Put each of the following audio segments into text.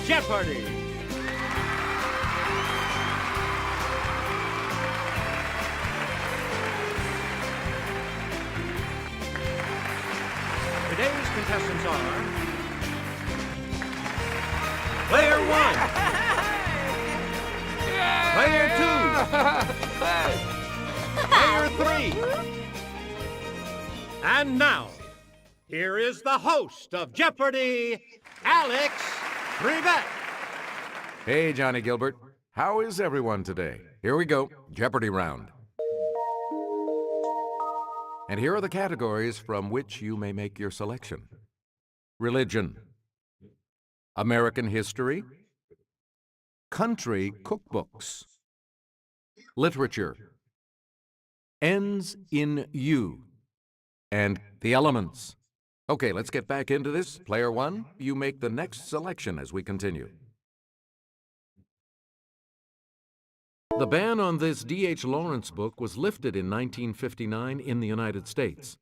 Jeopardy! Today's contestants are... Player 1. Player 2. Player 3. And now, here is the host of Jeopardy, Alex Trebek. Hey, Johnny Gilbert. How is everyone today? Here we go, Jeopardy round. And here are the categories from which you may make your selection. Religion, American history, country cookbooks, literature, ends in U, and the elements. Okay, let's get back into this. Player 1, you make the next selection as we continue. The ban on this D.H. Lawrence book was lifted in 1959 in the United States.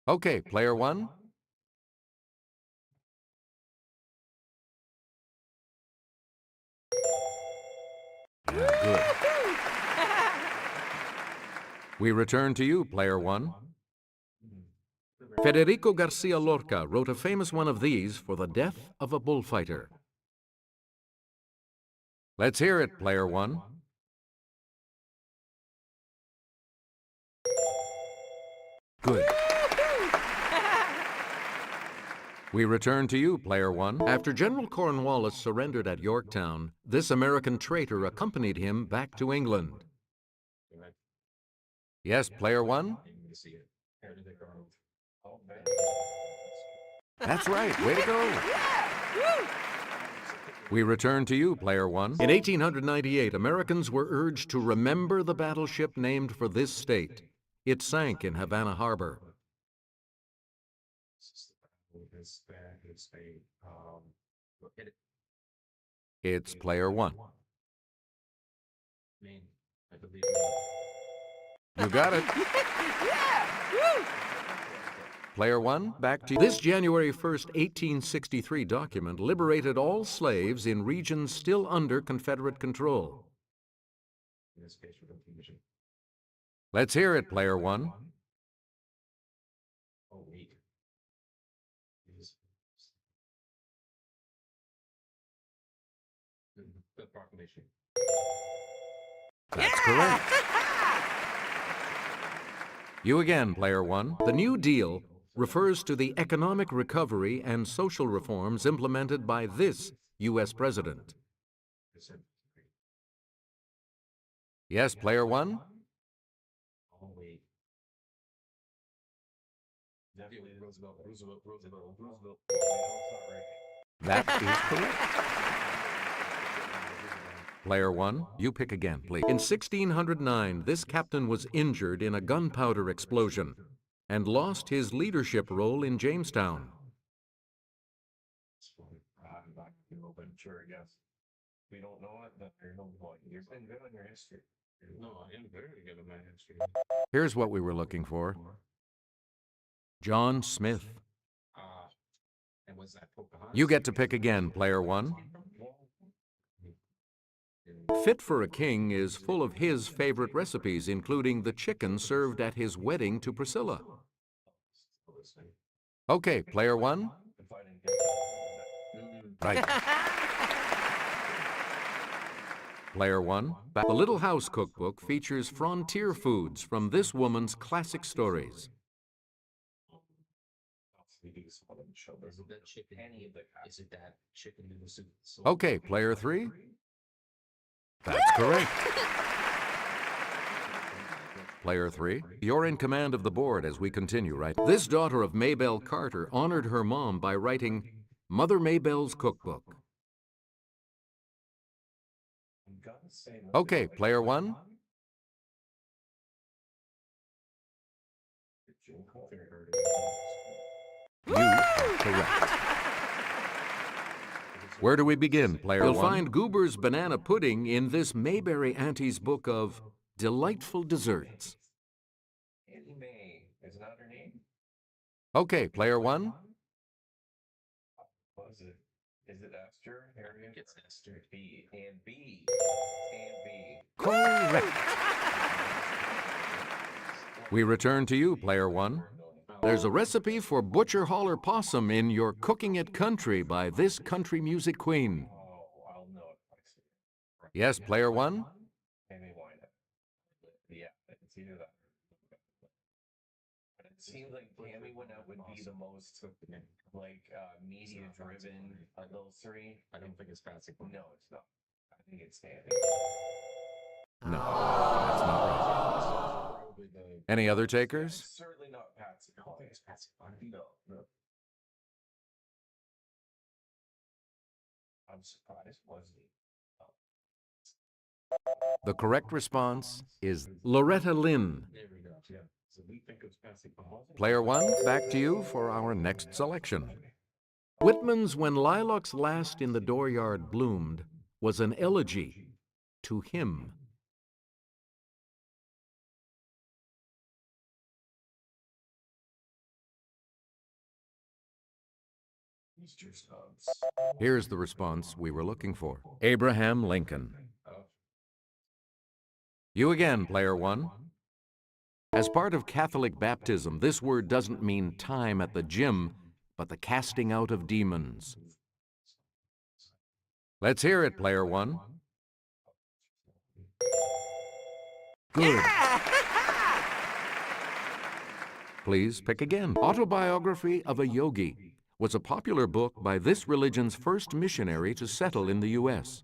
Okay, Player 1. Good. We return to you, Player 1. Federico Garcia Lorca wrote a famous one of these for the death of a bullfighter. Let's hear it, Player 1. Good. We return to you, Player 1. After General Cornwallis surrendered at Yorktown, this American traitor accompanied him back to England. Yes, Player 1? That's right. Way to go. We return to you, Player 1. In 1898, Americans were urged to remember the battleship named for this state. It sank in Havana Harbor. It's Player 1. You got it. Player 1, back to you. This January 1st, 1863 document liberated all slaves in regions still under Confederate control. Let's hear it, Player 1. That's correct. You again, Player 1. The New Deal refers to the economic recovery and social reforms implemented by this U.S. president. Yes, Player 1? That is correct. Player 1, you pick again, please. In 1609, this captain was injured in a gunpowder explosion and lost his leadership role in Jamestown. We don't know it, but you've been good on your history. No, I am very good at my history. Here's what we were looking for. John Smith. And was that Pocahontas? You get to pick again, Player 1. Fit for a King is full of his favorite recipes, including the chicken served at his wedding to Priscilla. Okay, Player 1. Right. Player 1. The Little House Cookbook features frontier foods from this woman's classic stories. Okay, Player 3. That's correct. Player 3, you're in command of the board as we continue, right? This daughter of Maybelle Carter honored her mom by writing Mother Maybelle's Cookbook. Okay, Player 1. You are correct. Where do we begin, Player 1? You'll find Goober's Banana Pudding in this Mayberry Auntie's book of delightful desserts. Annie Mae, is that her name? Okay, Player 1. Was it? Is it Esther? Harriet? It's Esther. B. And B. Correct. We return to you, player one. There's a recipe for butcher holler possum in Your Cooking It Country by this country music queen. Oh, I'll know if I see it. Yes, player one? Amy Winehouse. Yeah, it's either that. But it seems like Tammy Wynette would be the most media-driven of those three. I don't think it's Patsy. No, it's not. I think it's Tammy. No, that's not right. Any other takers? It's certainly not Patsy. I don't think it's Patsy. No. I'm surprised. Was he? The correct response is Loretta Lynn. There we go. Yeah. So we think it's Patsy. Player one, back to you for our next selection. Whitman's When Lilacs Last in the Dooryard Bloomed was an elegy to him. Here's the response we were looking for. Abraham Lincoln. You again, player one. As part of Catholic baptism, this word doesn't mean time at the gym, but the casting out of demons. Let's hear it, player one. Good. Please pick again. Autobiography of a Yogi was a popular book by this religion's first missionary to settle in the U.S.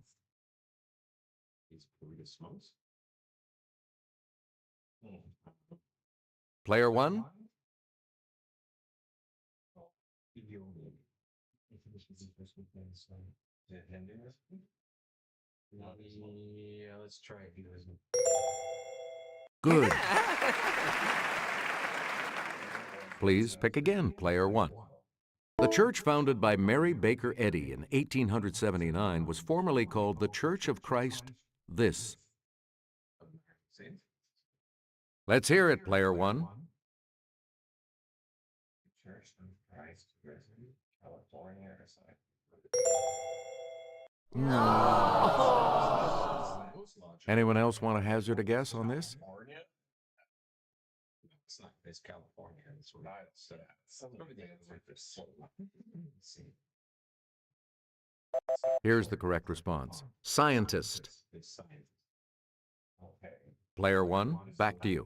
Player one? Yeah, let's try Hinduism. Good. Please pick again, player one. The church founded by Mary Baker Eddy in 1879 was formerly called the Church of Christ This. Let's hear it, player one. Church of Christ, California or something. Anyone else want to hazard a guess on this? California? It's not. It's California. It's what I said. Here's the correct response. Scientist. Okay. Player one, back to you.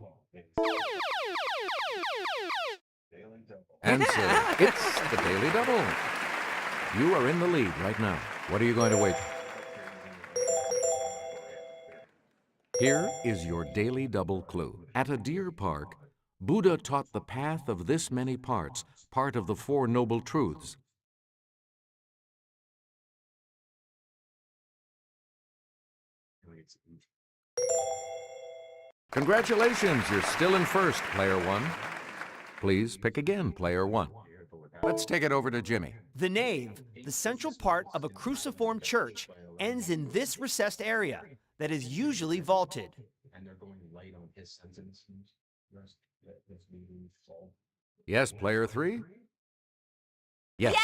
Daily Double. Answer. It's the Daily Double. You are in the lead right now. What are you going to wager? Here is your Daily Double clue. At a deer park, Buddha taught the path of this many parts, part of the Four Noble Truths. Congratulations, you're still in first, player one. Please pick again, player one. Let's take it over to Jimmy. The nave, the central part of a cruciform church, ends in this recessed area that is usually vaulted. And they're going light on his sentence. Yes, player three? Yes.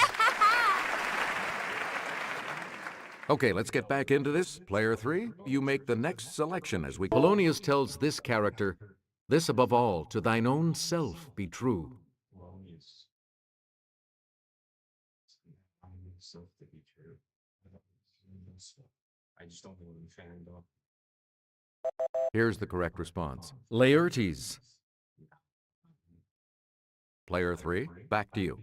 Okay, let's get back into this. Player three, you make the next selection as Polonius tells this character, "This above all, to thine own self be true." I just don't believe in fan though. Here's the correct response. Laertes. Player three, back to you.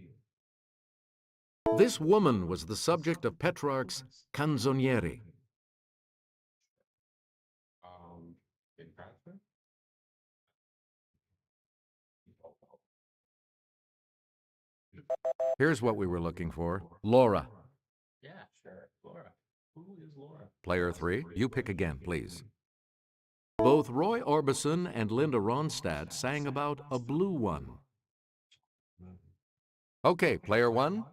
This woman was the subject of Petrarch's Canzoniere. In Bradford? Here's what we were looking for. Laura. Yeah, sure. Laura. Who is Laura? Player three, you pick again, please. Both Roy Orbison and Linda Ronstadt sang about a blue one. Okay, player one.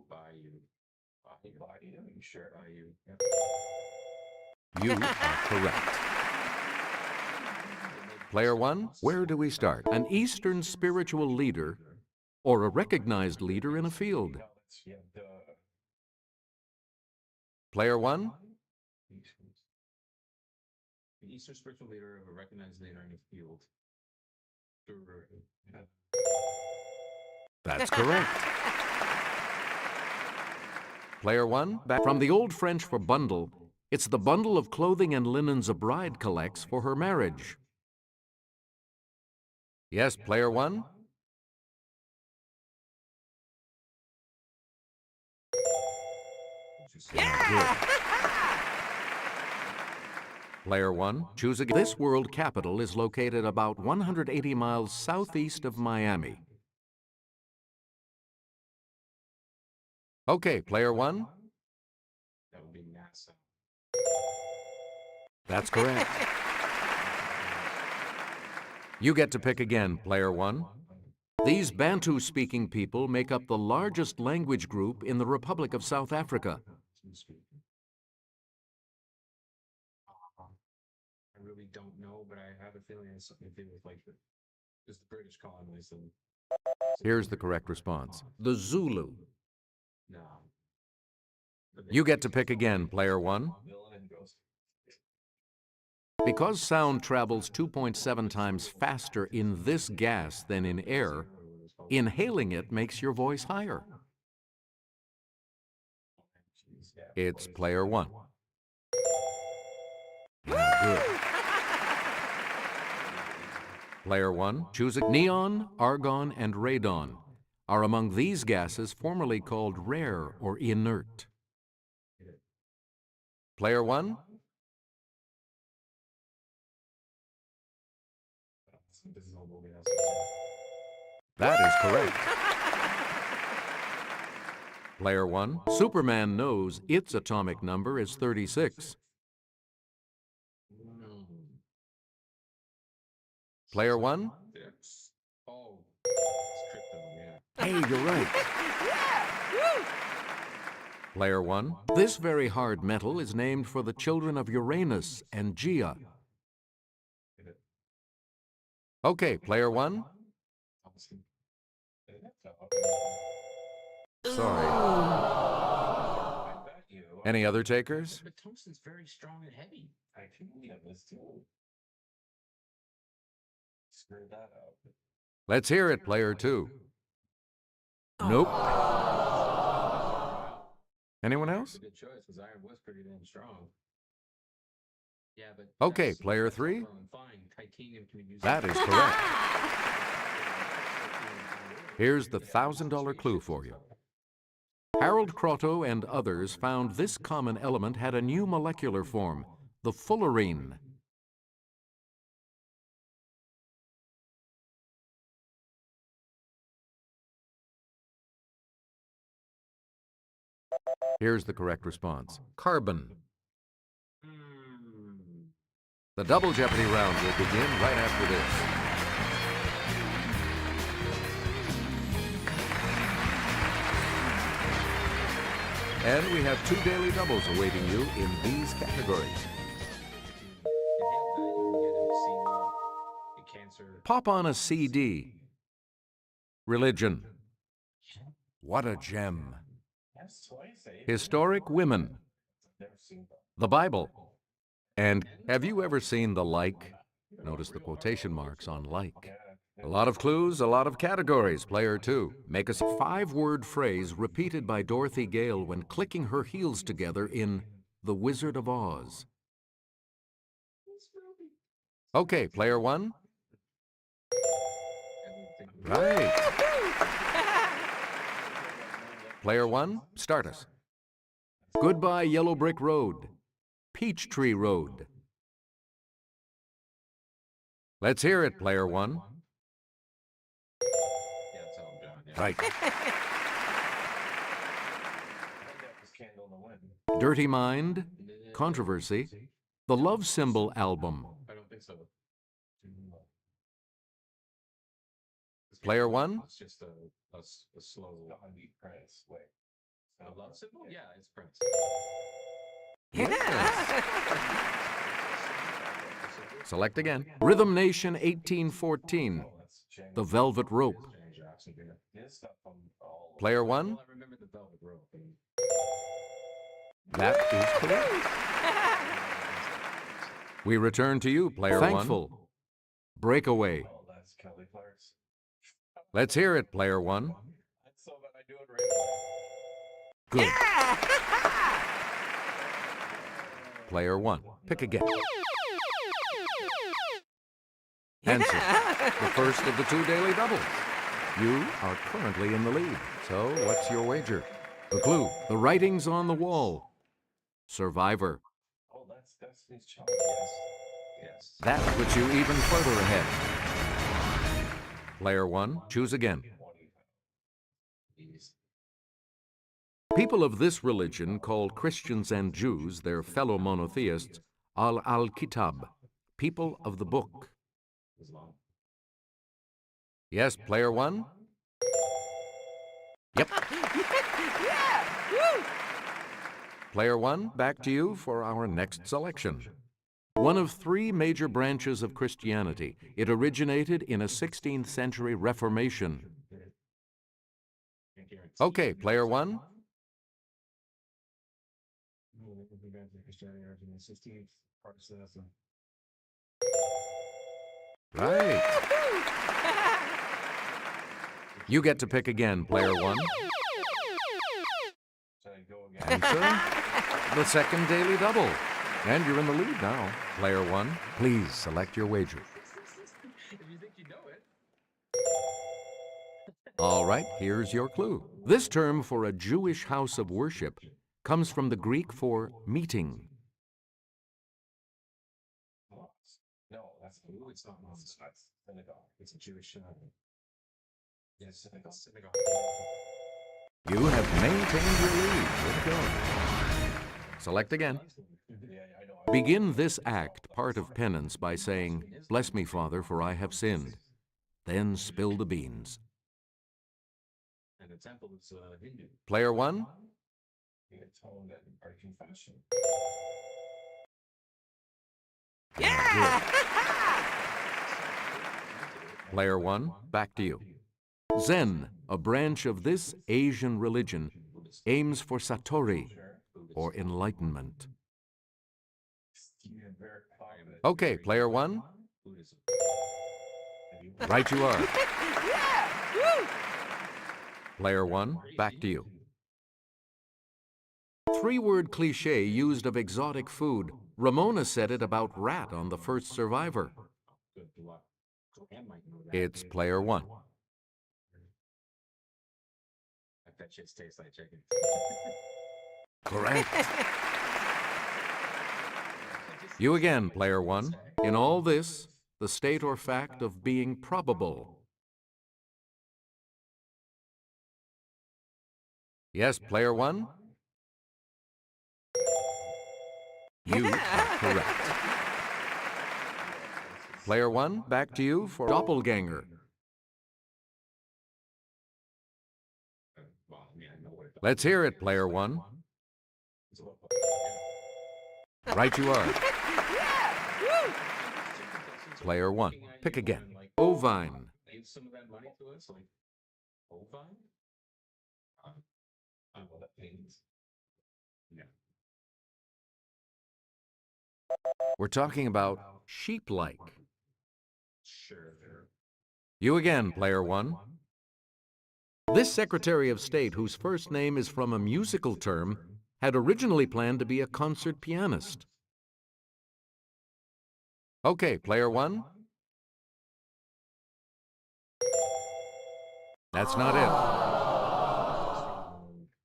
Bayou. Sure. Bayou. You are correct. Player one, where do we start? An Eastern spiritual leader or a recognized leader in a field? Yeah, the Player 1? the Eastern spiritual leader of a recognized leader in the field. That's correct. Player 1? From the Old French for bundle, it's the bundle of clothing and linens a bride collects for her marriage. Yes, Player 1? Good. Player 1, choose again. This world capital is located about 180 miles southeast of Miami. Okay, Player 1? That would be NASA. That's correct. You get to pick again, Player 1. These Bantu-speaking people make up the largest language group in the Republic of South Africa. I really don't know, but I have a feeling it's something to do with like just the British colonies and. Here's the correct response. The Zulu. No. You get to pick again, Player 1. Because sound travels 2.7 times faster in this gas than in air, inhaling it makes your voice higher. It's Player 1. Good. Player 1, choose a neon, argon, and radon are among these gases formerly called rare or inert. Player 1? That is correct. Player 1, Superman knows its atomic number is 36. Player 1? Oh, it's krypton, yeah. Hey, you're right. Player 1, this very hard metal is named for the children of Uranus and Gaia. Okay, Player 1? Sorry. Any other takers? But tungsten's very strong and heavy. I think that was too. Screw that up. Let's hear it, Player 2. Nope. Anyone else? Good choice, because iron was pretty damn strong. Yeah, but Okay, Player 3. Titanium can be used. That is correct. Here's the $1,000 clue for you. Harold Crotto and others found this common element had a new molecular form, the fullerene. Here's the correct response. Carbon. The Double Jeopardy round will begin right after this. And we have 2 daily doubles awaiting you in these categories. Pop on a CD. Religion. What a gem. Historic women. The Bible. And have you ever seen the like? Notice the quotation marks on like. A lot of clues, a lot of categories. Player 2. Make us a 5-word phrase repeated by Dorothy Gale when clicking her heels together in The Wizard of Oz. Okay, Player 1. Right. Player 1, start us. Goodbye, Yellow Brick Road. Peachtree Road. Let's hear it, Player 1. Right. Dirty Mind, Controversy, The Love Symbol Album. I don't think so. Player 1. It's just a slow. Prince. Wait. A love symbol? Yeah, it's Prince. Yes. Select again. Rhythm Nation 1814, The Velvet Rope. Player 1. I remember the velvet rope. That is correct. We return to you, player Thankful. one. Breakaway. Oh, that's Kelly Clark's. Let's hear it, player one. That's so that I do it right away. Good. Player one. Pick again. Answer. The first of the two daily doubles. You are currently in the lead. So what's your wager? The clue. The writings on the wall. Survivor. Oh, that's Destiny's Child. Yes. Yes. That puts you even further ahead. Player one. Choose again. These. People of this religion call Christians and Jews, their fellow monotheists, al-Kitab, people of the book. Islam. Yes, player one? Yep. Player one, back to you for our next selection. One of three major branches of Christianity, it originated in a 16th century Reformation. Okay, player one? Right. You get to pick again, player one. Answer. The second daily double. And you're in the lead now. Player one, please select your wager. If you think you know it. All right, here's your clue. This term for a Jewish house of worship comes from the Greek for meeting. No, that's it's not mosque. That's synagogue. It's a Jewish yes, synagogue. You have maintained your lead. Way to go. Select again. I know. Begin this act, part of penance, by saying, "Bless me, Father, for I have sinned." Then spill the beans. And the temple is Hindu. Player one? You get told that our confession. Player one, back to you. Zen, a branch of this Asian religion, aims for satori, or enlightenment. Okay, player one? Right you are. Player one, back to you. Three-word cliche used of exotic food. Ramona said it about rat on the first Survivor. Good luck. It's player one. I bet shit tastes like chicken. Correct. You again, player one. In all this, the state or fact of being probable. Yes, player one? You are correct. Player one, back to you for doppelganger. Well, I mean, I know what it Let's hear it, player one. is. Right you are. Player one, pick again. Ovine. Give some of that money to us, like ovine. I don't know what that means. Yeah. We're talking about sheep-like. Sure. You again, player one. This Secretary of State, whose first name is from a musical term, had originally planned to be a concert pianist. Okay, player one. That's not it.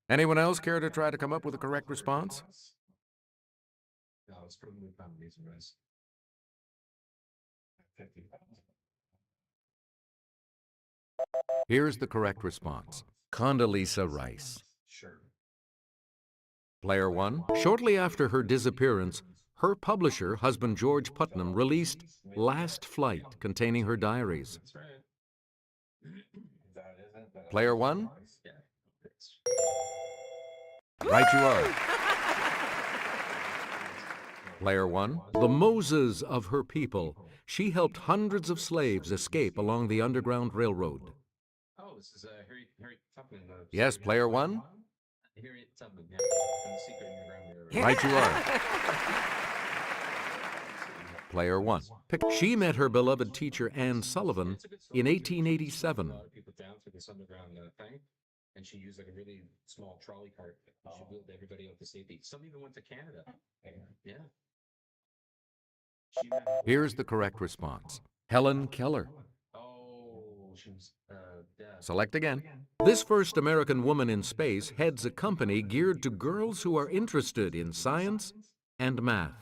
Anyone else care to try to come up with a correct response? No, it's probably families arrest. 50,000. Here's the correct response. Condoleezza Rice. Sure. Player one. Shortly after her disappearance, her publisher, husband George Putnam, released Last Flight, containing her diaries. That's right. That isn't that. Player one? Yeah. It's Right you are. Player one. The Moses of her people. She helped hundreds of slaves escape along the Underground Railroad. oh, this is Harry Tubman. Yes, player one? Here it's something. Yeah. And the secret underground there. Right you are. Player 1. She met her beloved teacher Anne Sullivan It's a good story, in too. She used to 1887. move a lot of people down through this underground thing, and she used like a really small trolley cart. She wheeled everybody out to safety. Some even went to Canada. Yeah. She met Here's the correct response. Helen Keller. Oh, she was dead. Select again. This first American woman in space heads a company geared to girls who are interested in science and math.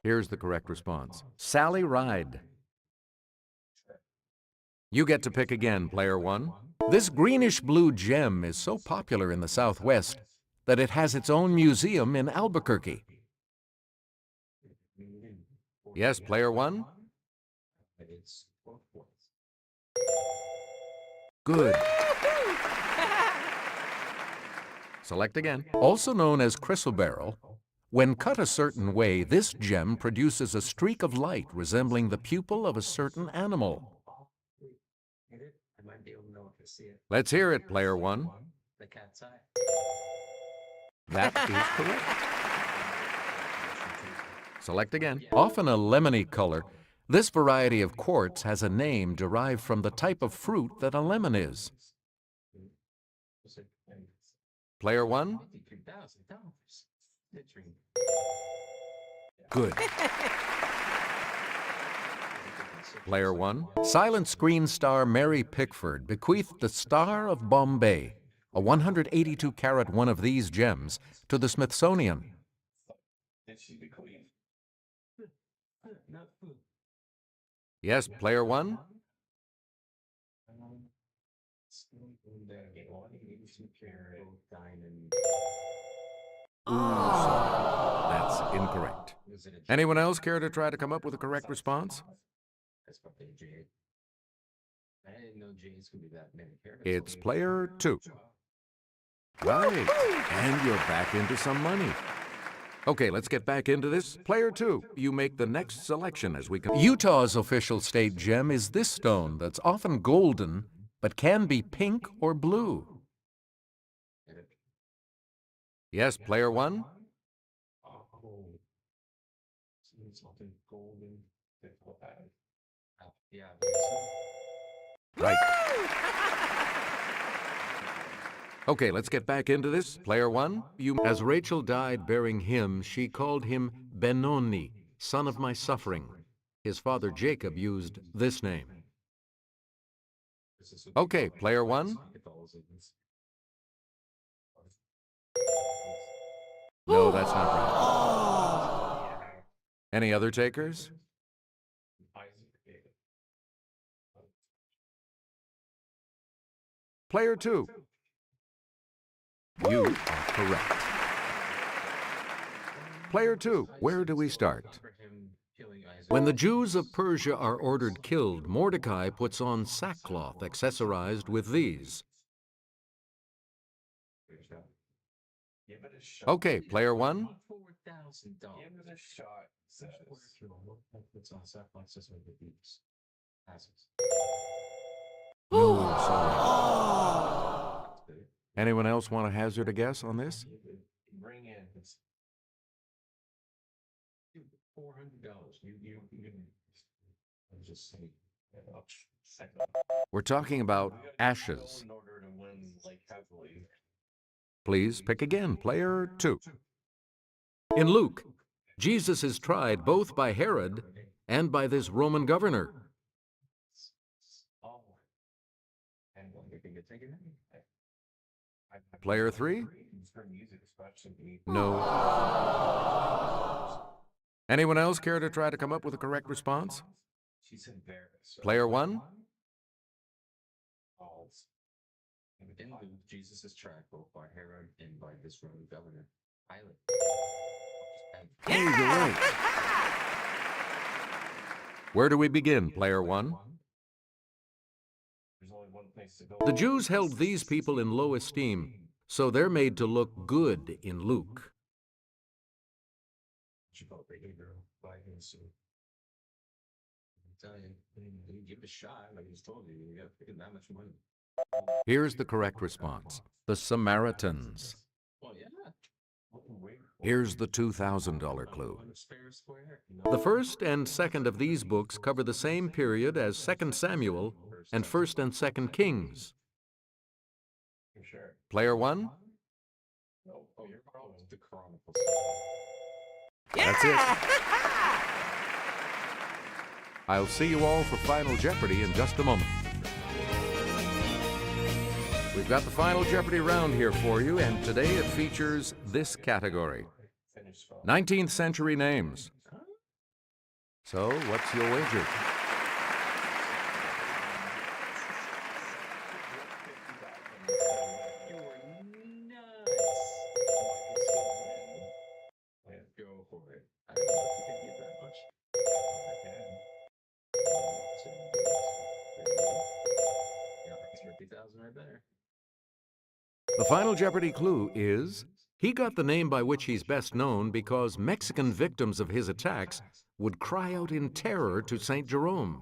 Here's the correct response. Sally Ride. You get to pick again, player 1. This greenish-blue gem is so popular in the Southwest that it has its own museum in Albuquerque. Yes, player 1? It's 12 points. Good. Select again. Also known as chrysoberyl, when cut a certain way, this gem produces a streak of light resembling the pupil of a certain animal. Hit it? I might be able to know if I see it. Let's hear it, player 1. The cat's eye. That is correct. Select again. Often a lemony color, this variety of quartz has a name derived from the type of fruit that a lemon is. Player 1? $53,000. Good. Player 1. Silent screen star Mary Pickford bequeathed the Star of Bombay, a 182-carat one of these gems, to the Smithsonian. Did she bequeath? Not food. Yes, player 1? That's incorrect. Anyone else care to try to come up with a correct response? That's probably a jade. I didn't know jades could be that many carats. It's player 2. Right, and you're back into some money. Okay, let's get back into this. Player 2, you make the next selection as we come. Utah's official state gem is this stone that's often golden, but can be pink or blue. Yes, player 1? Oh. Something golden. Yeah. Right. Okay, let's get back into this. Player 1, as Rachel died bearing him, she called him Benoni, son of my suffering. His father Jacob used this name. Okay, player 1. No, that's not right. Any other takers? Player 2. You are correct. Player 2, where do we start? When the Jews of Persia are ordered killed, Mordecai puts on sackcloth accessorized with these. Okay, player 1. No, sorry. Anyone else want to hazard a guess on this? Bring in $400. You I'm just saying. We're talking about ashes. In order to win, like, heavily. Please pick again, player 2. In Luke, Jesus is tried both by Herod and by this Roman governor. Player 3? No. Anyone else care to try to come up with a correct response? Player 1? In Luke, Jesus is tried both by Herod and by this Roman governor, Pilate. Hey, you're right. Where do we begin, player 1? The Jews held these people in low esteem, so they're made to look good in Luke. tell you give it a shot. Like I just told you, you got to pay that much money. Here's the correct response. The Samaritans. Oh, yeah. Here's the $2,000 clue. The first and second of these books cover the same period as 2 Samuel and 1 and 2 Kings. Player one? Oh, you're probably the Chronicles. That's it. I'll see you all for Final Jeopardy in just a moment. We've got the Final Jeopardy round here for you, and today it features this category: 19th century names. So, what's your wager? You were nuts. Go for it. I don't know if you can get that much. I can. Yeah, that's 50,000 right there. The Final Jeopardy clue is, he got the name by which he's best known because Mexican victims of his attacks would cry out in terror to St. Jerome.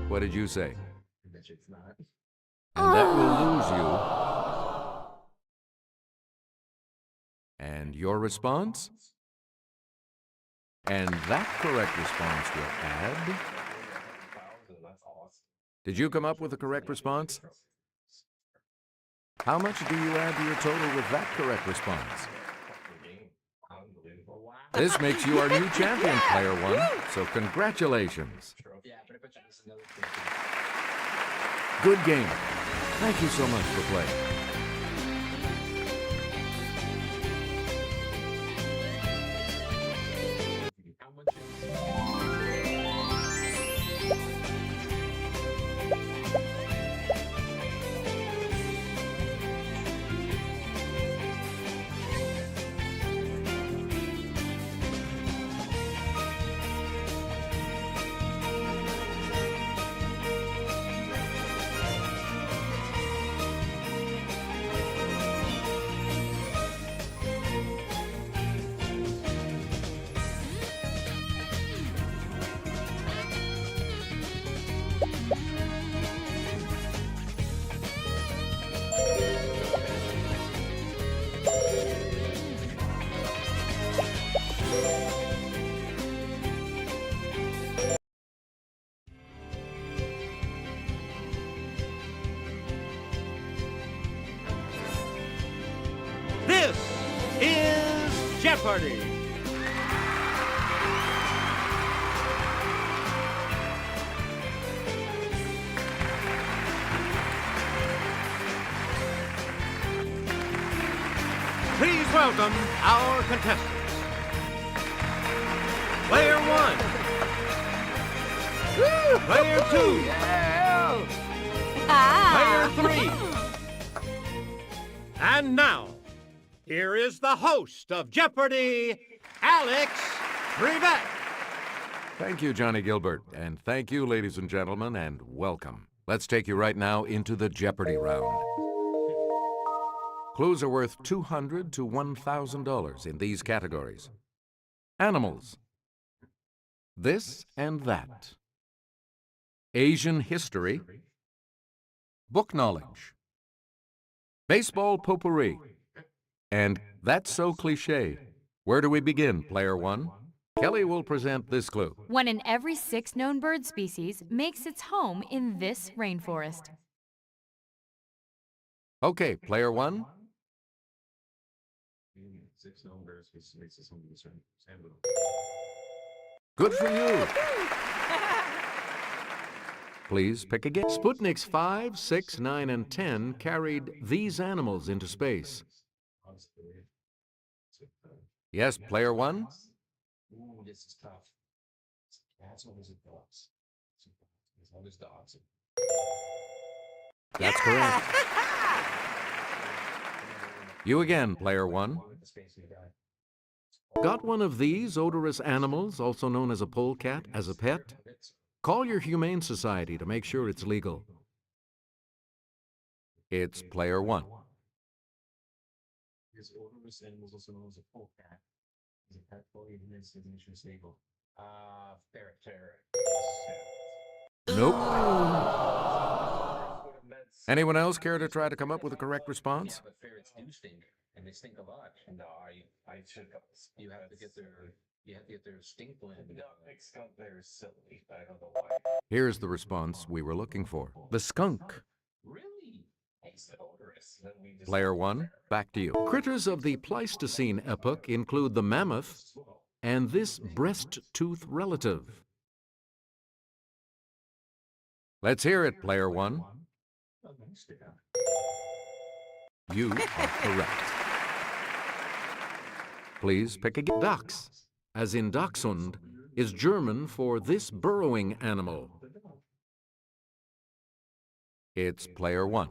What did you say? I bet you it's not. And that will lose you. And your response? And that correct response will add. Did you come up with the correct response? How much do you add to your total with that correct response? This makes you our new champion, Player One, so congratulations. Yeah, but I bet you this is another Good game. Thank you so much for playing. How much is This is Jeopardy! Please welcome our contestants. Player one. Player two. Player three. And now, here is the host of Jeopardy, Alex Trebek. Thank you, Johnny Gilbert, and thank you, ladies and gentlemen, and welcome. Let's take you right now into the Jeopardy round. Clues are worth $200 to $1,000 in these categories: animals, this and that, Asian history, book knowledge, baseball potpourri, and that's so cliché. Where do we begin, player one? Kelly will present this clue. 1 in every 6 known bird species makes its home in this rainforest. Okay, player one. 6 known bird species makes this home in this rainforest. Good for you. Please pick again. Sputniks 5, 6, 9, and 10 carried these animals into space. Yes, player one? Ooh, this is tough. Cats or is it dogs? As long as dogs. That's correct. You again, player one. Got one of these odorous animals, also known as a polecat, as a pet? Call your Humane Society to make sure it's legal. It's player one. This odorless animal is also known as a polecat. Is a pet fully admits his nature stable. Ferret. Nope. Anyone else care to try to come up with a correct response? Yeah, but ferrets do stink, and they stink a lot. No, I should go. You have to get their stink blend. No, skunk there is silly. I don't know why. Here's the response we were looking for. The skunk. Really? It's odorous. Player one, back to you. Critters of the Pleistocene epoch include the mammoth and this breast-tooth relative. Let's hear it, player one. You are correct. Please pick again. Dachs, as in Dachshund, is German for this burrowing animal. It's player one.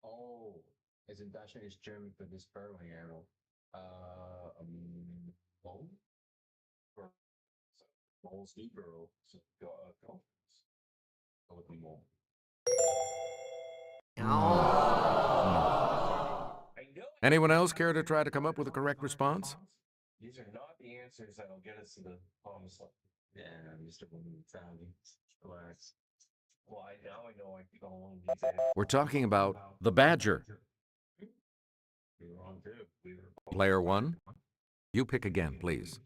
Oh, as in Dachshund is German for this burrowing animal. Mole? Moles do burrow. So go with the mole. Anyone else care to try to come up with a correct response? These are not the answers that'll get us to the promised land. Yeah, Mr. Woman found me. Relax. Well, now I know I can go along these answers. We're talking about the badger. We were wrong too. Player one, you pick again, please.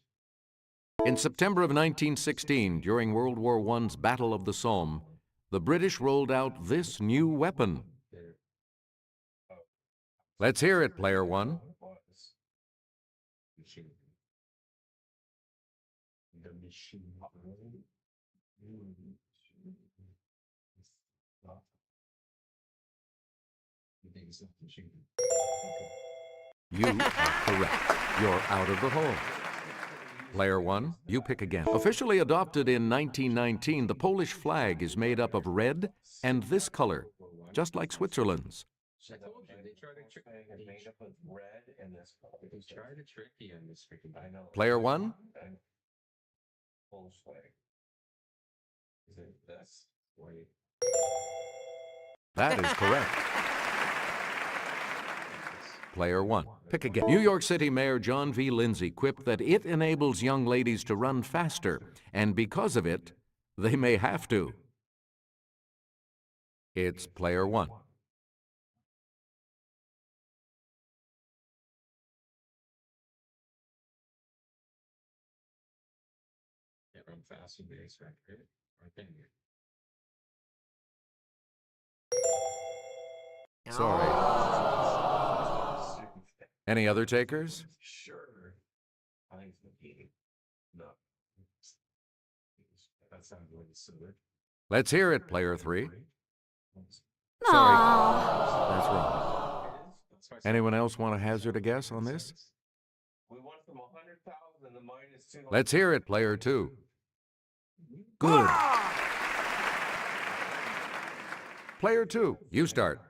In September of 1916, during World War I's Battle of the Somme, the British rolled out this new weapon. Let's hear it, player one. You are correct. You're out of the hole. Player one, you pick again. Officially adopted in 1919, the Polish flag is made up of red and this color, just like Switzerland's. I told you, they tried to trick me. Made up of red and this color. They tried to trick you in this freaking. I know. Player one, Polish flag. Is it this? Wait. that is correct. Player one, pick again. New York City Mayor John V. Lindsay quipped that it enables young ladies to run faster, and because of it, they may have to. It's player one. Can't run fast in the X-Factor, right? Right there. Sorry. Any other takers? Sure. I think it's the no. That sounds really silly. Let's hear it, player three. Aww. That's wrong. Anyone else want to hazard a guess on this? We went from 100,000 to minus 200. Let's hear it, player two. Good. Player two, you start.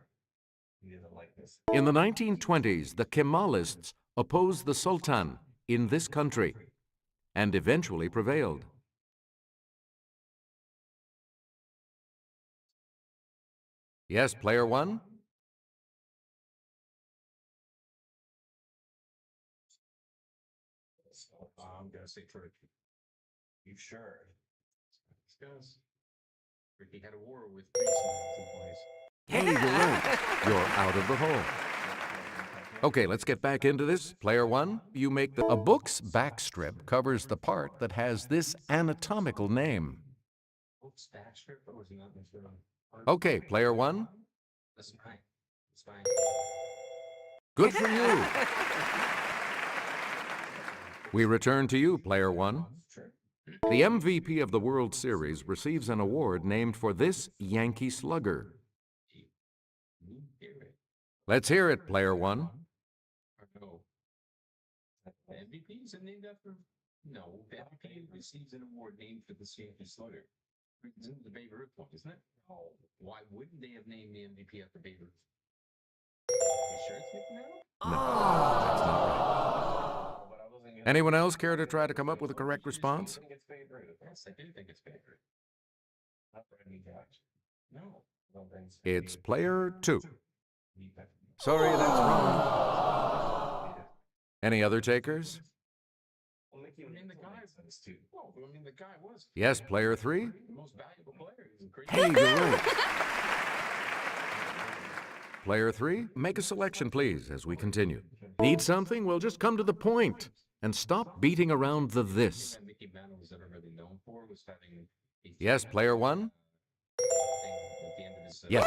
In the 1920s, the Kemalists opposed the Sultan in this country and eventually prevailed. Yes, player one? I'm gonna say Turkey. You sure? Because Turkey had a war with Greece in 1920s. Hey, you're right. You're out of the hole. Okay, let's get back into this. Player one, you make a book's backstrip covers the part that has this anatomical name. Book's backstrip, or was it not necessarily? Okay, player one, That's fine. It's fine. good for you. We return to you, player one. Sure. The MVP of the World Series receives an award named for this Yankee slugger. Let's hear it, player one. No. The MVP is named after? No, the MVP receives an award named for the Yankee slugger. It's the Babe Ruth one, isn't it? Oh, why wouldn't they have named the MVP after Babe Ruth? You sure it's Nick now? No, that's not right. Anyone else care to try to come up with a correct response? Yes, I do think it's Babe Ruth. Not Randy Josh. No. It's player 2. Sorry, that's wrong. Any other takers? I mean, the guy. Well, I mean, the guy was. Yes, player 3? The most valuable player. He's a great. Hey, you're right. Player 3, make a selection, please, as we continue. Need something? Well, just come to the point and stop beating around the this. Mickey Mantle was ever really known for was having. Yes, player 1? At the end of his. Yes.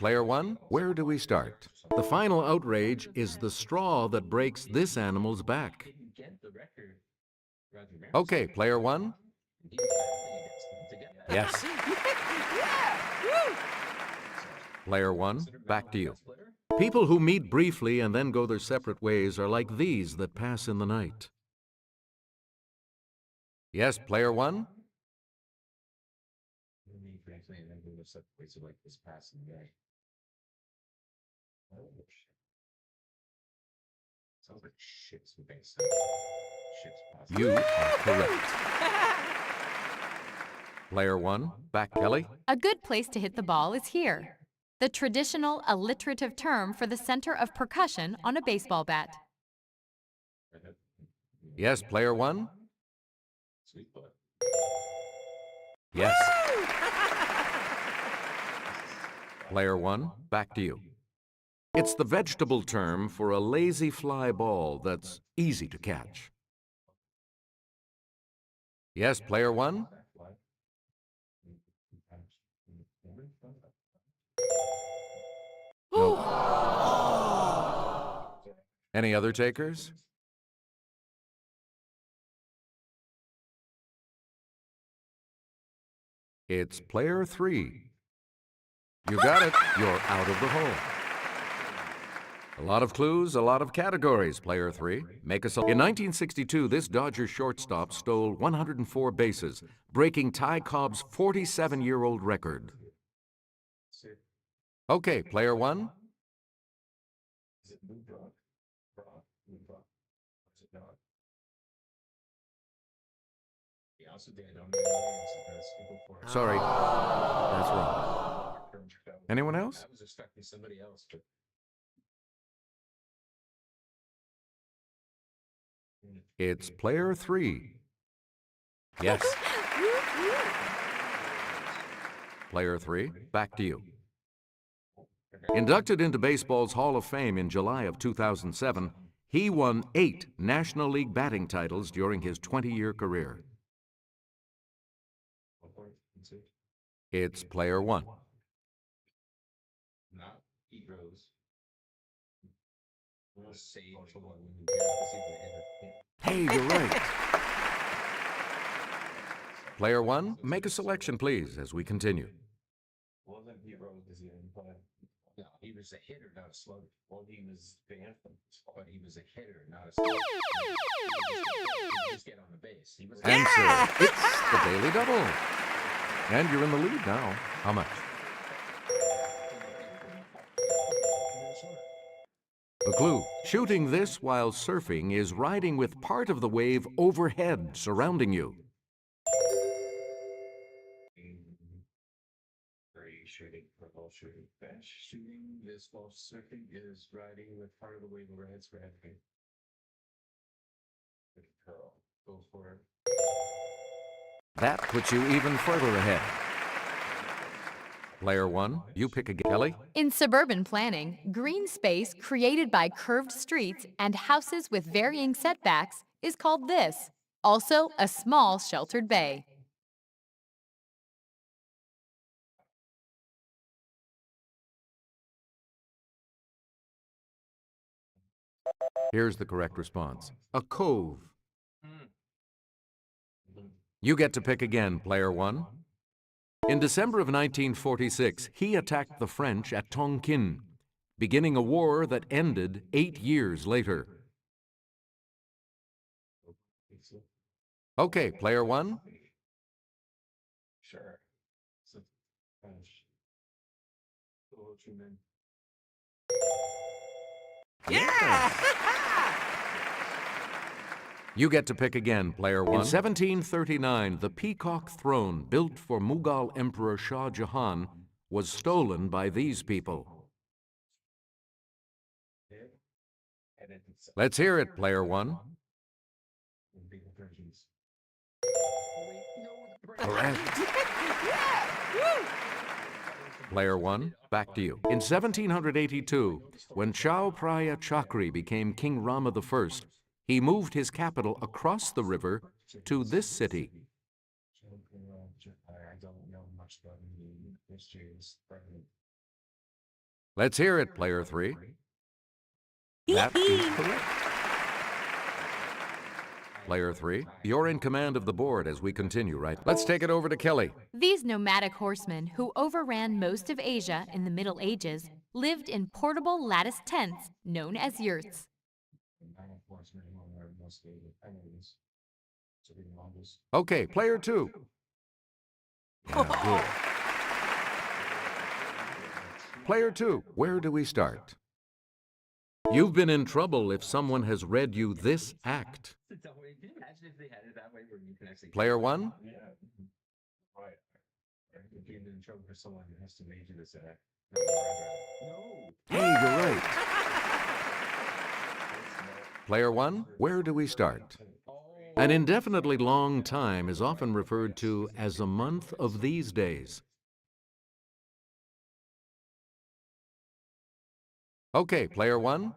Player 1, where do we start? The final outrage is the straw that breaks this animal's back. Didn't get the record. Okay, player 1? Yes. Player 1, back to you. People who meet briefly and then go their separate ways are like these that pass in the night. Yes, player 1? Sounds like ships with base. You are correct. Player 1, back Kelly. A good place to hit the ball is here. The traditional alliterative term for the center of percussion on a baseball bat. Yes, player 1? Sweet butt. Yes. Player 1, back to you. It's the vegetable term for a lazy fly ball that's easy to catch. Yes, player 1? No. Any other takers? It's player 3. You got it. You're out of the hole. A lot of clues, a lot of categories, player 3. Make us. In 1962, this Dodgers shortstop stole 104 bases, breaking Ty Cobb's 47-year-old record. Okay, player 1. Is it Lou Brock? Lou Brock. Is it not? Yeah, also they don't know. Sorry, that's wrong. Anyone else? I was expecting somebody else, but. It's player 3. Yes. Player 3, back to you. Inducted into baseball's Hall of Fame in July of 2007, he won 8 National League batting titles during his 20-year career. It's player 1. Not Heroes. Hey, you're right. Player 1, make a selection, please, as we continue. Wasn't Heroes is he in play? No, he was a hitter, not a slugger. Well, he was the anthem, but he was a hitter, not a slugger. He just get on the base. He was Answer. It's the Daily Double. And you're in the lead now. How much? The clue. Shooting this while surfing is riding with part of the wave overhead surrounding you. Shooting, football shooting, bench shooting this while surfing is riding with part of the wave overhead surrounding. Good girl. Go for it. That puts you even further ahead. Player 1, you pick again. Kelly? In suburban planning, green space created by curved streets and houses with varying setbacks is called this. Also, a small sheltered bay. Here's the correct response. A cove. You get to pick again, player 1. In December of 1946, he attacked the French at Tonkin, beginning a war that ended 8 years later. Okay, player 1. Sure. You get to pick again, player one. In 1739, the peacock throne built for Mughal Emperor Shah Jahan was stolen by these people. Let's hear it, player one. Correct. Player one, back to you. In 1782, when Chao Phraya Chakri became King Rama I, he moved his capital across the river to this city. Let's hear it, player three. That is correct. Player three, you're in command of the board as we continue, right? Let's take it over to Kelly. These nomadic horsemen, who overran most of Asia in the Middle Ages, lived in portable lattice tents known as yurts. Okay, player two. Yeah, good. Player two, where do we start? You've been in trouble if someone has read you this act. Player one? Hey, you're right. Player one, where do we start? An indefinitely long time is often referred to as a month of these days. Okay, player one.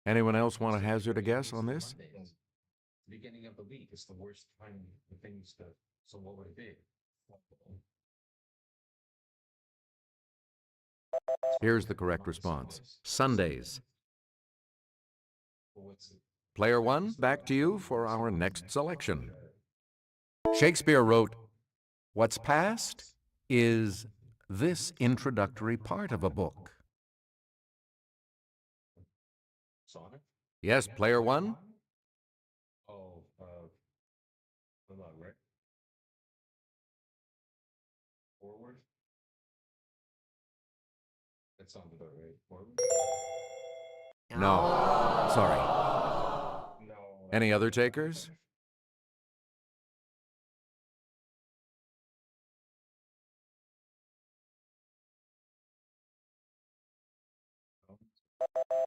Anyone else want to hazard a guess on this? Beginning of the week is the worst time for things to. So what would it be? Here's the correct response. Sundays. Player one, back to you for our next selection. Shakespeare wrote, "What's past is this introductory part of a book." Sonnet? Yes, player one? Oh, hold on, right? Forward? That sounds about right. Forward? No. Sorry. No. Any other takers?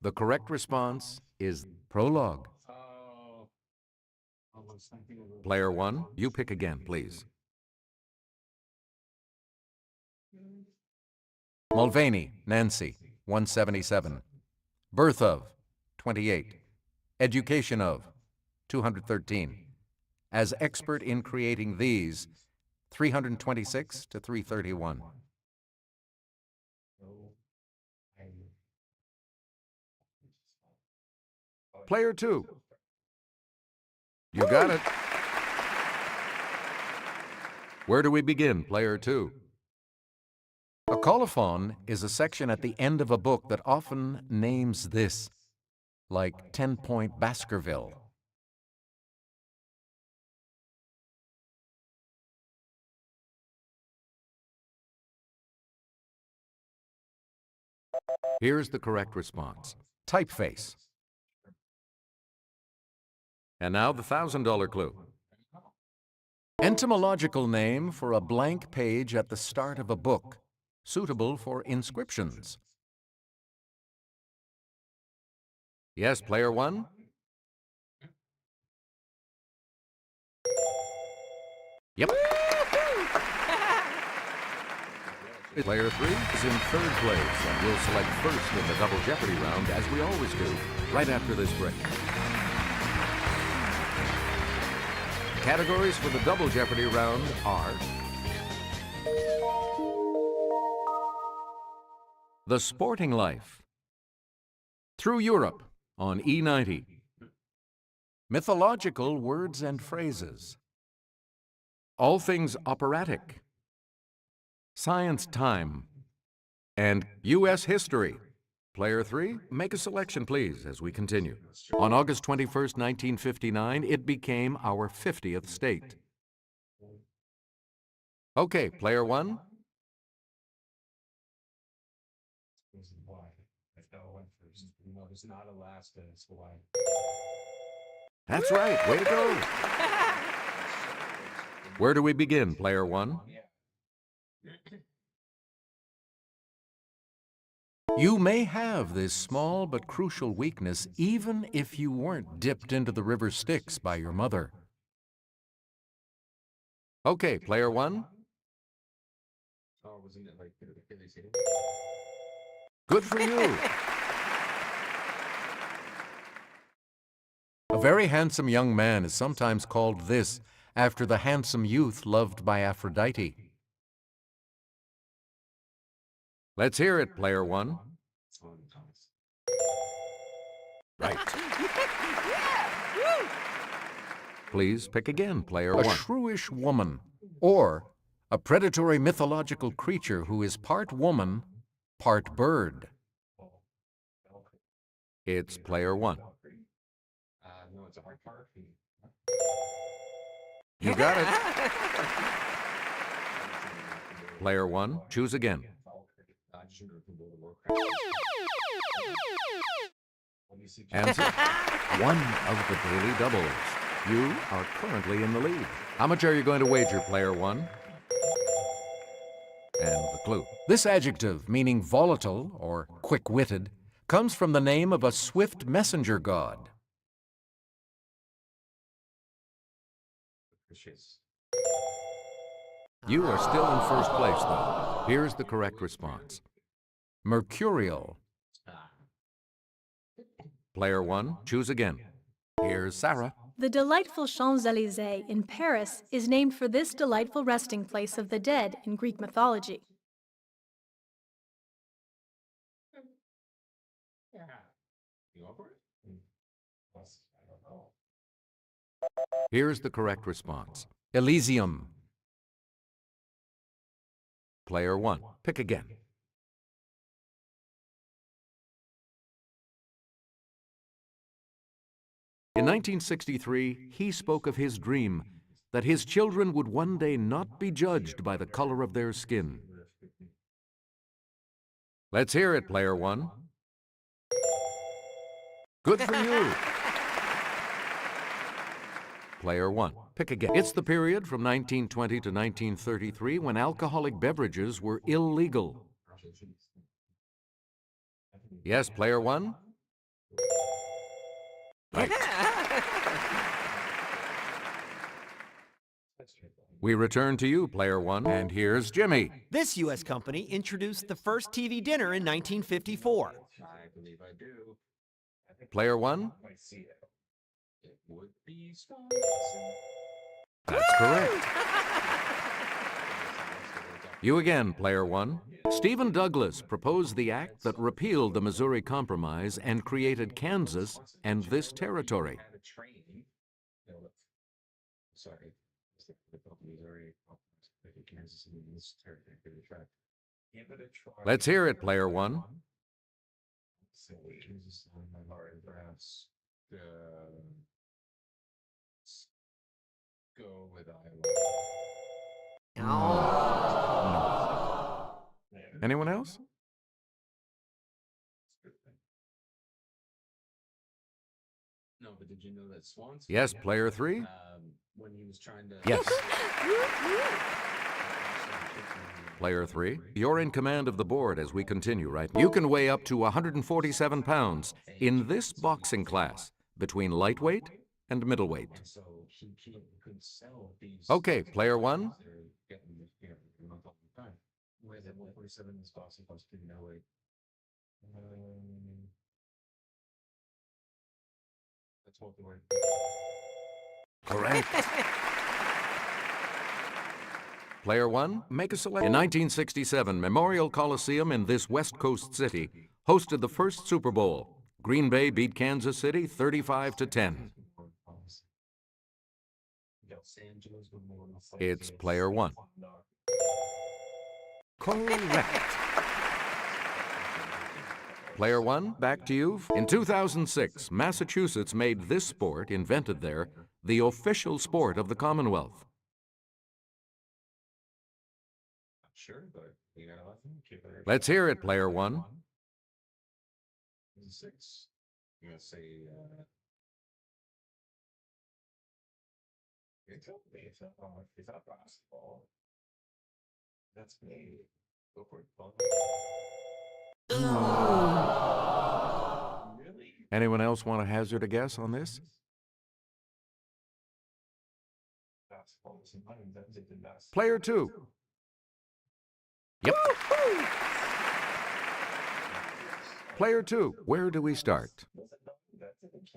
The correct response is prologue. Oh. I was thinking of it. Player one, you pick again, please. Mulvaney, Nancy, 177. Birth of, 28. Education of, 213. As expert in creating these, 326 to 331. Player two. You got it. Where do we begin, player two? A colophon is a section at the end of a book that often names this, like 10-Point Baskerville. Here's the correct response. Typeface. And now the $1,000 clue. Entomological name for a blank page at the start of a book, suitable for inscriptions. Yes, player one? Yep. Player three is in third place, and we'll select first in the Double Jeopardy round, as we always do, right after this break. Categories for the Double Jeopardy round are The Sporting Life, Through Europe on E90, Mythological Words and Phrases, All Things Operatic, Science Time, and U.S. History. Player 3, make a selection, please, as we continue. On August 21st, 1959, it became our 50th state. Okay, Player 1. No, it's not Alaska, it's Hawaii. That's right, way to go. Where do we begin, Player 1? You may have this small but crucial weakness even if you weren't dipped into the river Styx by your mother. Okay, Player 1. Oh, wasn't it like Achilles heel? Good for you. A very handsome young man is sometimes called this after the handsome youth loved by Aphrodite. Let's hear it, Player 1. Right. Please pick again, Player 1. A shrewish woman, or a predatory mythological creature who is part woman, part bird. It's Player 1. No, it's a hard part. You got it. Player 1, choose again. Answer. One of the daily doubles. You are currently in the lead. How much are you going to wager, Player 1? And the clue. This adjective, meaning volatile or quick-witted, comes from the name of a swift messenger god. You are still in first place, though. Here's the correct response. Mercurial. Player 1, choose again. Here's Sarah. The delightful Champs-Élysées in Paris is named for this delightful resting place of the dead in Greek mythology. You over it? I don't know. Here's the correct response. Elysium. Player 1, pick again. In 1963, he spoke of his dream that his children would one day not be judged by the color of their skin. Let's hear it, Player 1. Good for you. Player 1, pick again. It's the period from 1920 to 1933 when alcoholic beverages were illegal. Yes, Player 1? Right. We return to you, Player 1, and here's Jimmy. This U.S. company introduced the first TV dinner in 1954. I believe I do. Player 1? I see it. It would be Swanson. That's correct. You again, Player 1. Stephen Douglas proposed the act that repealed the Missouri Compromise and created Kansas and this territory. Had a train. Sorry. Missouri, Kansas, and this territory. Give it a try. Let's hear it, Player 1. So, Jesus, my Lord, perhaps go with Iowa. Anyone else? No, but did you know that Swanson? Yes, Player 3. When he was trying to. Yes. Player 3, you're in command of the board as we continue, right? You can weigh up to 147 pounds in this boxing class between lightweight and middleweight. So he could sell these. Okay, Player 1. Where is it? 147 is boxing plus 2 middleweight. That's welterweight. Correct. Player 1, make a selection. In 1967, Memorial Coliseum in this West Coast city hosted the first Super Bowl. Green Bay beat Kansas City 35-10. It's Player 1. Correct. Player one, back to you. In 2006, Massachusetts made this sport, invented there, the official sport of the Commonwealth. Sure, but you gotta let them keep it. Let's hear it, player one. 6. I'm gonna say, it's up me. It's not basketball. That's me. Go for it. Really? Anyone else want to hazard a guess on this? Basketball is in mind. That's it. Player two. Yep. Player two, where do we start?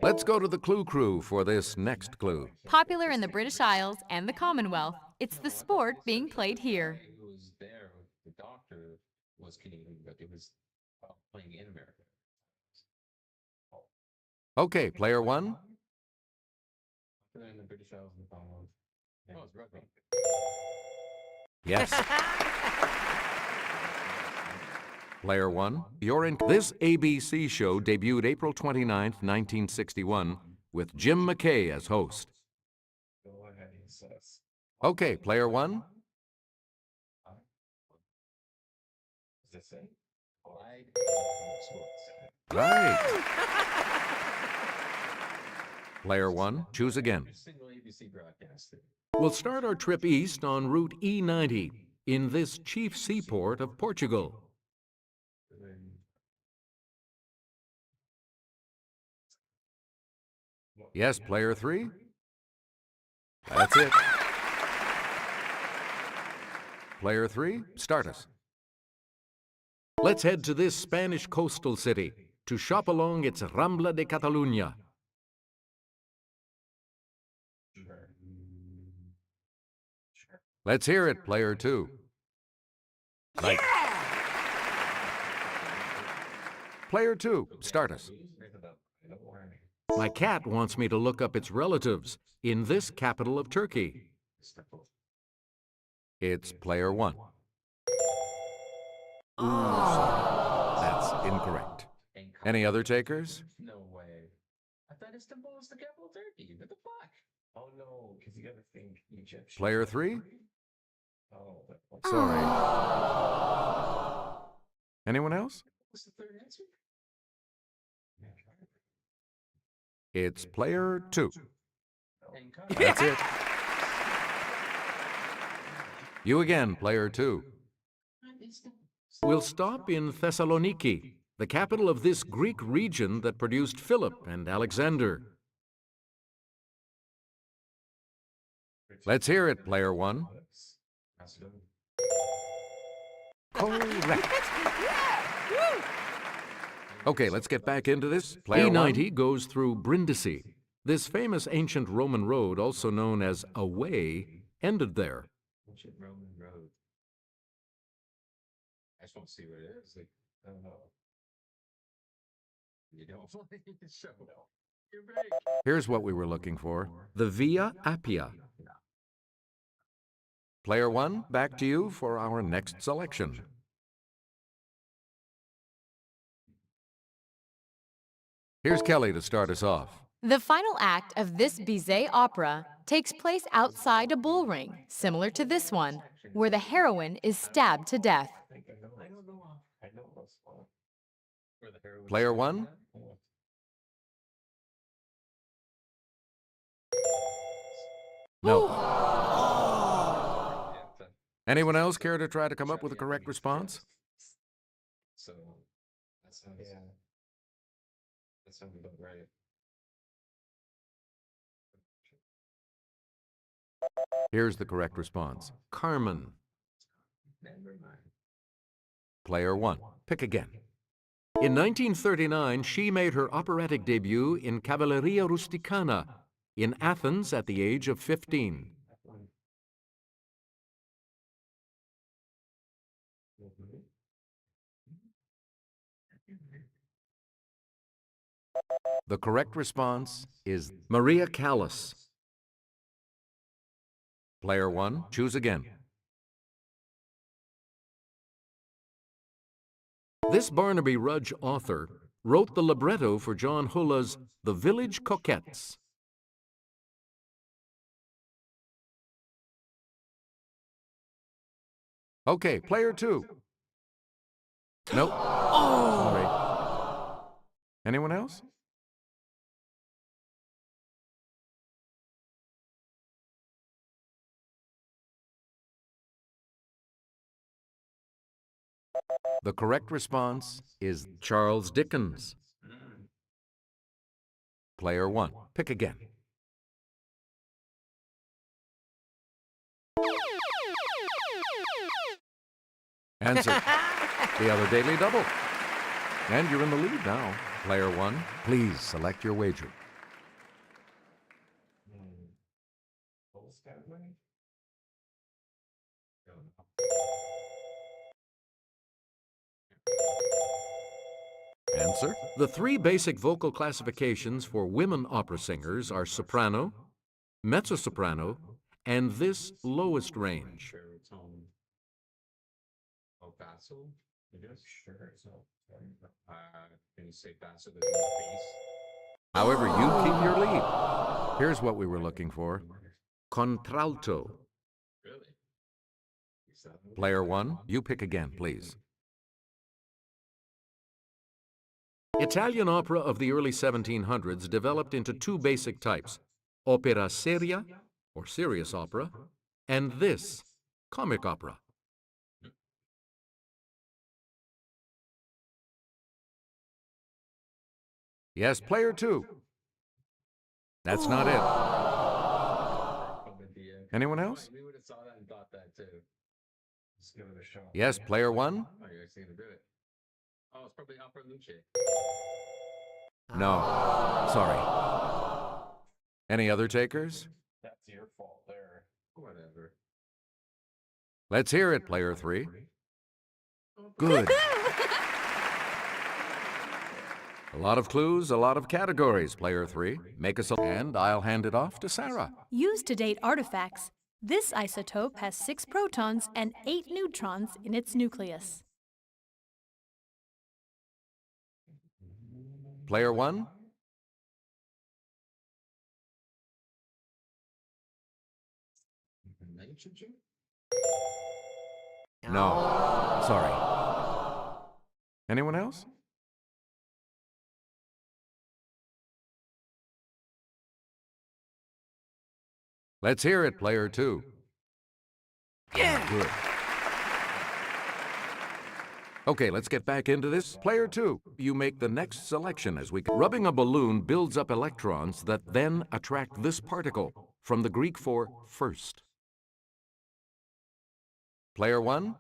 Let's go to the Clue Crew for this next clue. Popular in the British Isles and the Commonwealth, it's the sport being played here. It was there. The doctor was Canadian, but it was playing in America. Okay, player one. Popular in the British Isles and the Commonwealth. Oh, it's rugby. Yes. Player one, you're in. This ABC show debuted April 29th, 1961, with Jim McKay as host. Go ahead, he says. Okay, player one. Does it say? Applied sports. Right. Player one, choose again. Single ABC broadcaster. We'll start our trip east on Route E90 in this chief seaport of Portugal. Yes, player three? That's it. Player three, start us. Let's head to this Spanish coastal city to shop along its Rambla de Catalunya. Let's hear it, player two. Right. Player two, start us. My cat wants me to look up its relatives in this capital of Turkey. It's player one. Ooh, that's incorrect. Any other takers? No way. I thought Istanbul was the capital of Turkey. What the fuck? Oh no, because you gotta think Egyptian. Player three? Oh, Sorry. Anyone else? what's the third answer? It's player two. And That's it. You again, player two. We'll stop in Thessaloniki, the capital of this Greek region that produced Philip and Alexander. Let's hear it, player one. Correct. Okay, let's get back into this. Player E90 goes through Brindisi. This famous ancient Roman road, also known as a way, ended there. Ancient Roman road. I just want to see what it is. Like, I don't know. You don't like the show. You're right. Here's what we were looking for. The Via Appia. Player one, back to you for our next selection. Here's Kelly to start us off. The final act of this Bizet opera takes place outside a bull ring, similar to this one, where the heroine is stabbed to death. I don't know. I know this one. Where the heroine Player one? No. Anyone else care to try to come up with a correct response? So, that sounds, that sounds about right. Here's the correct response. Carmen. Never mind. Player one. Pick again. In 1939, she made her operatic debut in Cavalleria Rusticana in Athens at the age of 15. The correct response is Maria Callas. Player one, choose again. This Barnaby Rudge author wrote the libretto for John Hulla's The Village Coquettes. Okay, player 2. Nope. Sorry. Anyone else? The correct response is Charles Dickens. Player 1, pick again. Answer. The other Daily Double. And you're in the lead now. Player 1, please select your wager. Answer. The 3 basic vocal classifications for women opera singers are soprano, mezzo-soprano, and this lowest range. Oh, basso? I guess. Sure. So, can you say basso the bass? However, you keep your lead. Here's what we were looking for. Contralto. Really? Player 1, you pick again, please. Italian opera of the early 1700s developed into 2 basic types, opera seria, or serious opera, and this, comic opera. Yes, player 2. That's not it. Anyone else? We would have saw that and thought that too. Let's give it a shot. Yes, player 1? Oh, you're actually gonna do it. Oh, it's probably Opera Luce. No. Sorry. Any other takers? That's your fault there. Whatever. Let's hear it, player 3. Good. A lot of clues, a lot of categories, player 3. Make us a... And I'll hand it off to Sarah. Used to date artifacts, this isotope has 6 protons and 8 neutrons in its nucleus. Player 1? Nitrogen? No. Sorry. Anyone else? Let's hear it, player 2. Yeah. Good. Okay, let's get back into this. Player 2, you make the next selection as we... Rubbing a balloon builds up electrons that then attract this particle, from the Greek for first. Player 1?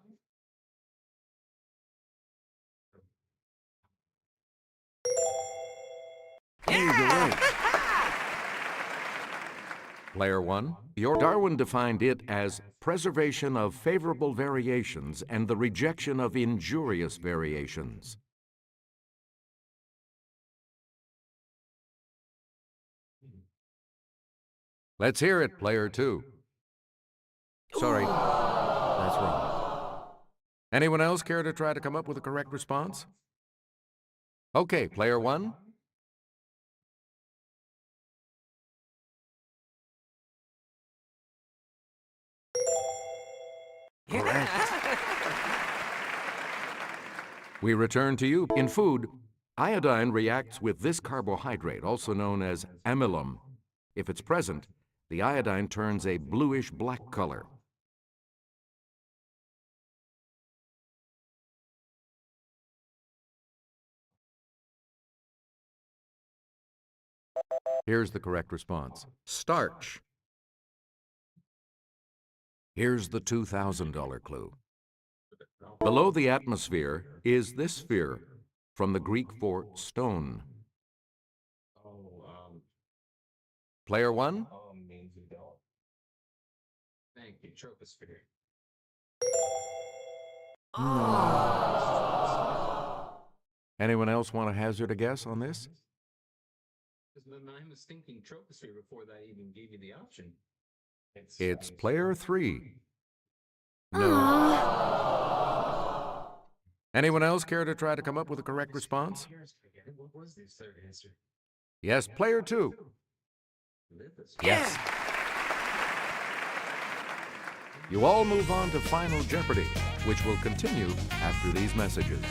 Hey, you're right. Player 1, your Darwin defined it as preservation of favorable variations and the rejection of injurious variations. Let's hear it, player 2. Sorry, that's wrong. Anyone else care to try to come up with a correct response? Okay, player 1. Correct. We return to you. In food, iodine reacts with this carbohydrate, also known as amylum. If it's present, the iodine turns a bluish-black color. Here's the correct response. Starch. Here's the $2,000 clue. Below the atmosphere is this sphere, from the Greek for stone. Player 1? Thank you, troposphere. Anyone else want to hazard a guess on this? Because my mind was thinking troposphere before that even gave you the option. It's player 3. No. Anyone else care to try to come up with a correct response? What was this third answer? Yes, player 2. Yes. You all move on to Final Jeopardy, which will continue after these messages.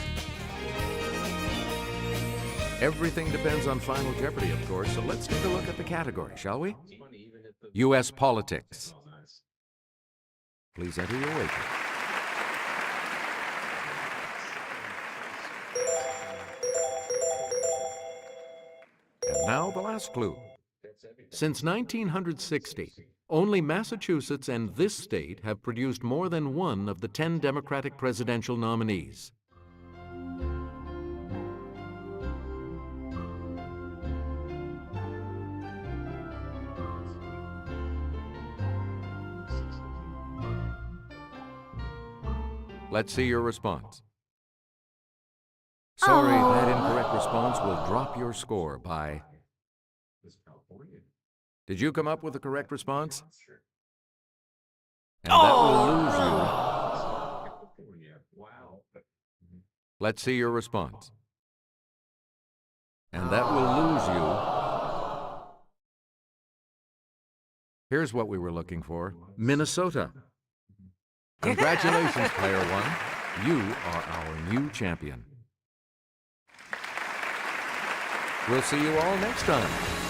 Everything depends on Final Jeopardy, of course, so let's take a look at the category, shall we? U.S. politics. Please enter your wager. And now the last clue. Since 1960, only Massachusetts and this state have produced more than one of the 10 Democratic presidential nominees. Let's see your response. Sorry, that incorrect response will drop your score by... Did you come up with the correct response? And that will lose you. Let's see your response. And that will lose you. Here's what we were looking for. Minnesota. Congratulations, player 1. You are our new champion. We'll see you all next time.